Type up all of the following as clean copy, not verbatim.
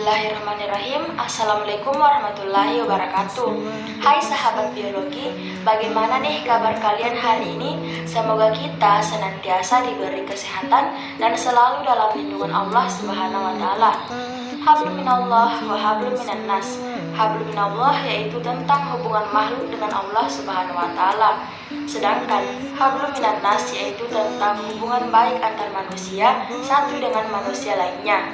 Bismillahirrahmanirrahim. Assalamualaikum warahmatullahi wabarakatuh. Hai sahabat biologi, bagaimana nih kabar kalian hari ini? Semoga kita senantiasa diberi kesehatan dan selalu dalam lindungan Allah Subhanahu wa taala. Hablum minallah wa hablum minan nas. Hablum minallah yaitu tentang hubungan makhluk dengan Allah Subhanahu wa taala. Sedangkan hablum minan nas yaitu tentang hubungan baik antar manusia satu dengan manusia lainnya.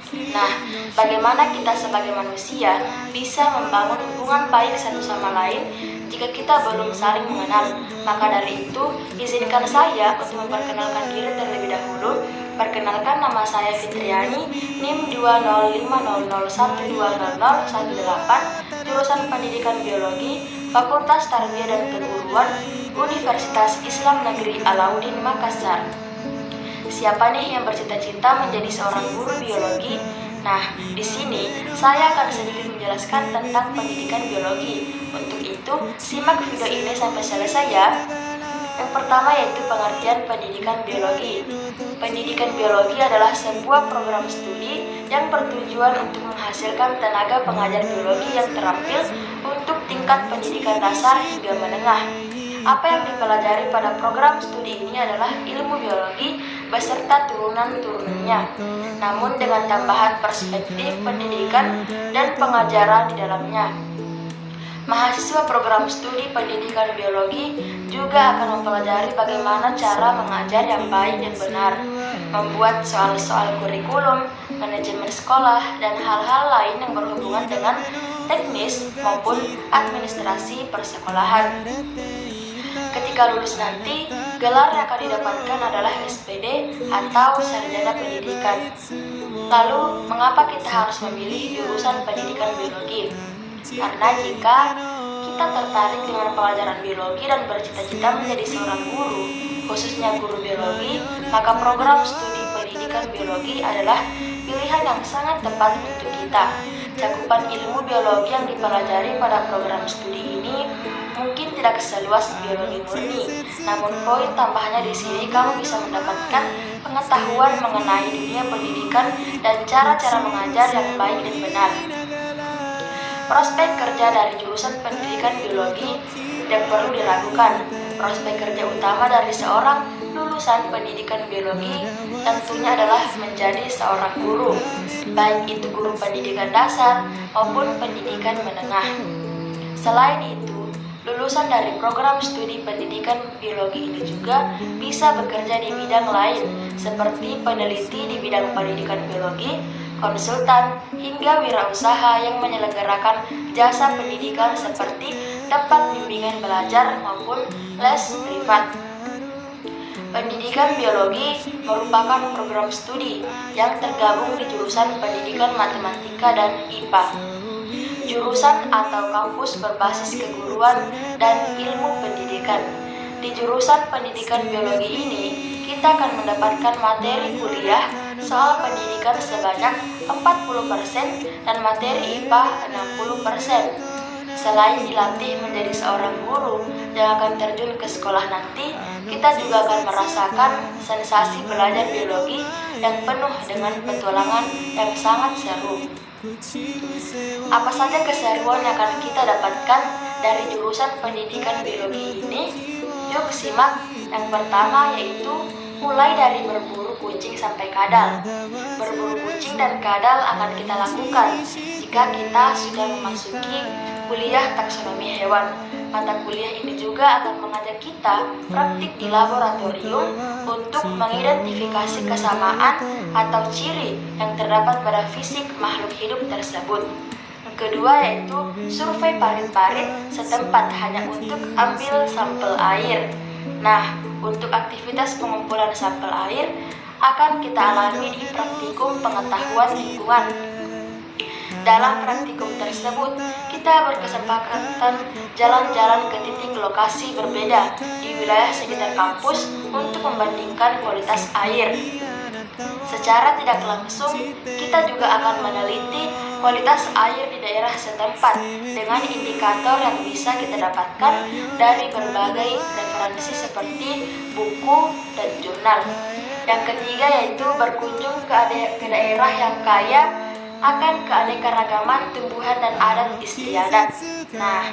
Nah, bagaimana kita sebagai manusia bisa membangun hubungan baik satu sama lain jika kita belum saling mengenal? Maka dari itu, izinkan saya untuk memperkenalkan diri terlebih dahulu. Perkenalkan, nama saya Fitriani, NIM 20500120018, jurusan Pendidikan Biologi, Fakultas Tarbiyah dan Keguruan, Universitas Islam Negeri Alauddin Makassar. Siapa nih yang bercita-cita menjadi seorang guru biologi? Nah, di sini saya akan sedikit menjelaskan tentang pendidikan biologi. Untuk itu, simak video ini sampai selesai ya. Yang pertama yaitu pengertian pendidikan biologi. Pendidikan biologi adalah sebuah program studi yang bertujuan untuk menghasilkan tenaga pengajar biologi yang terampil untuk tingkat pendidikan dasar hingga menengah. Apa yang dipelajari pada program studi ini adalah ilmu biologi beserta turunan-turunannya, namun dengan tambahan perspektif pendidikan dan pengajaran di dalamnya. Mahasiswa program studi pendidikan biologi juga akan mempelajari bagaimana cara mengajar yang baik dan benar, membuat soal-soal kurikulum, manajemen sekolah, dan hal-hal lain yang berhubungan dengan teknis maupun administrasi persekolahan. Ketika lulus nanti, gelar yang akan didapatkan adalah SPD atau Sarjana Pendidikan. Lalu, mengapa kita harus memilih jurusan pendidikan biologi? Karena jika kita tertarik dengan pelajaran biologi dan bercita-cita menjadi seorang guru, khususnya guru biologi, maka program studi pendidikan biologi adalah pilihan yang sangat tepat untuk kita. Cakupan ilmu biologi yang dipelajari pada program studi ini mungkin tidak seluas biologi murni, namun poin tambahnya di sini kamu bisa mendapatkan pengetahuan mengenai dunia pendidikan dan cara-cara mengajar yang baik dan benar. Prospek kerja dari jurusan pendidikan biologi tidak perlu diragukan. Prospek kerja utama dari seorang lulusan pendidikan biologi tentunya adalah menjadi seorang guru, baik itu guru pendidikan dasar maupun pendidikan menengah. Selain itu, lulusan dari program studi pendidikan biologi ini juga bisa bekerja di bidang lain seperti peneliti di bidang pendidikan biologi, konsultan, hingga wirausaha yang menyelenggarakan jasa pendidikan seperti tempat bimbingan belajar maupun les privat. Pendidikan biologi merupakan program studi yang tergabung di jurusan pendidikan matematika dan IPA. Jurusan atau kampus berbasis keguruan dan ilmu pendidikan. Di jurusan pendidikan biologi ini, kita akan mendapatkan materi kuliah soal pendidikan sebanyak 40% dan materi IPA 60%. Selain dilatih menjadi seorang guru yang akan terjun ke sekolah nanti, kita juga akan merasakan sensasi belajar biologi yang penuh dengan petualangan yang sangat seru. Apa saja keseruan yang akan kita dapatkan dari jurusan pendidikan biologi ini? Yuk simak. Yang pertama yaitu mulai dari berburu kucing sampai kadal. Berburu kucing dan kadal akan kita lakukan jika kita sudah memasuki kuliah taksonomi hewan. Mata kuliah ini juga akan mengajak kita praktik di laboratorium untuk mengidentifikasi kesamaan atau ciri yang terdapat pada fisik makhluk hidup tersebut. Yang kedua yaitu survei parit-parit setempat hanya untuk ambil sampel air. Nah, untuk aktivitas pengumpulan sampel air akan kita alami di praktikum pengetahuan lingkungan. Dalam praktikum tersebut, kita berkesempatan jalan-jalan ke titik lokasi berbeda di wilayah sekitar kampus untuk membandingkan kualitas air. Secara tidak langsung, kita juga akan meneliti kualitas air di daerah setempat dengan indikator yang bisa kita dapatkan dari berbagai referensi seperti buku dan jurnal. Yang ketiga yaitu berkunjung ke daerah yang kaya akan keanekaragaman tumbuhan dan adat istiadat. Nah,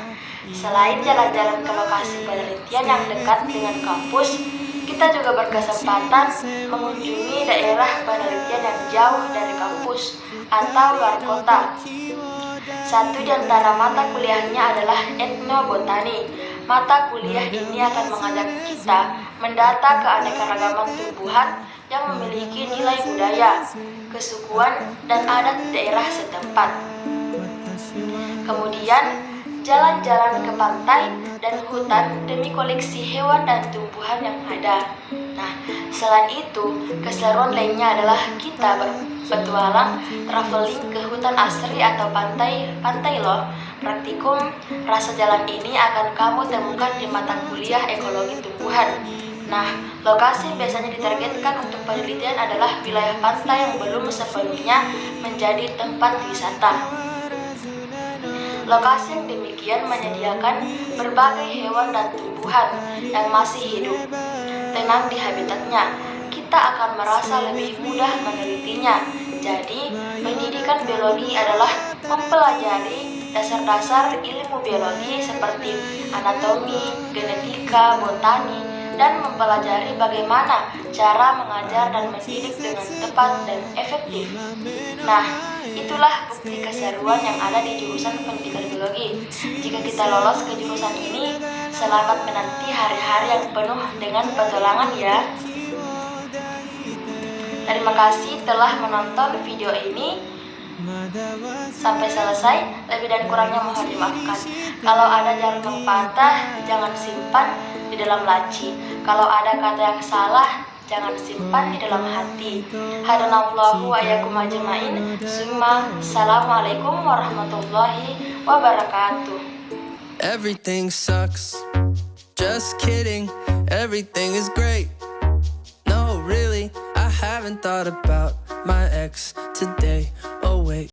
selain jalan-jalan ke lokasi penelitian yang dekat dengan kampus, kita juga berkesempatan mengunjungi daerah penelitian yang jauh dari kampus atau luar kota. Satu di antara mata kuliahnya adalah etnobotani. Mata kuliah ini akan mengajak kita mendata keanekaragaman tumbuhan yang memiliki nilai budaya, kesukuan, dan adat daerah setempat. Kemudian, jalan-jalan ke pantai dan hutan demi koleksi hewan dan tumbuhan yang ada. Nah, selain itu, keseruan lainnya adalah kita berpetualang traveling ke hutan asri atau pantai loh. Praktikum rasa jalan ini akan kamu temukan di mata kuliah ekologi tumbuhan. Nah, lokasi yang biasanya ditargetkan untuk penelitian adalah wilayah pantai yang belum sepenuhnya menjadi tempat wisata. Lokasi yang demikian menyediakan berbagai hewan dan tumbuhan yang masih hidup, tenang di habitatnya. Kita akan merasa lebih mudah menelitinya. Jadi, pendidikan biologi adalah mempelajari dasar-dasar ilmu biologi seperti anatomi, genetika, botani, dan mempelajari bagaimana cara mengajar dan mendidik dengan tepat dan efektif. Nah, itulah bukti keseruan yang ada di jurusan pendidikan biologi. Jika kita lolos ke jurusan ini, selamat menanti hari-hari yang penuh dengan petualangan ya. Terima kasih telah menonton video ini sampai selesai. Lebih dan kurangnya mohon dimaafkan. Kalau ada jarum yang patah, jangan simpan di dalam laci. Kalau ada kata yang salah, jangan simpan di dalam hati. Hadanallahu wa iyyakum ajmain. Summa assalamualaikum warahmatullahi wabarakatuh. Everything sucks. Just kidding. Everything is great. No, really, I haven't thought about my ex today. Oh wait.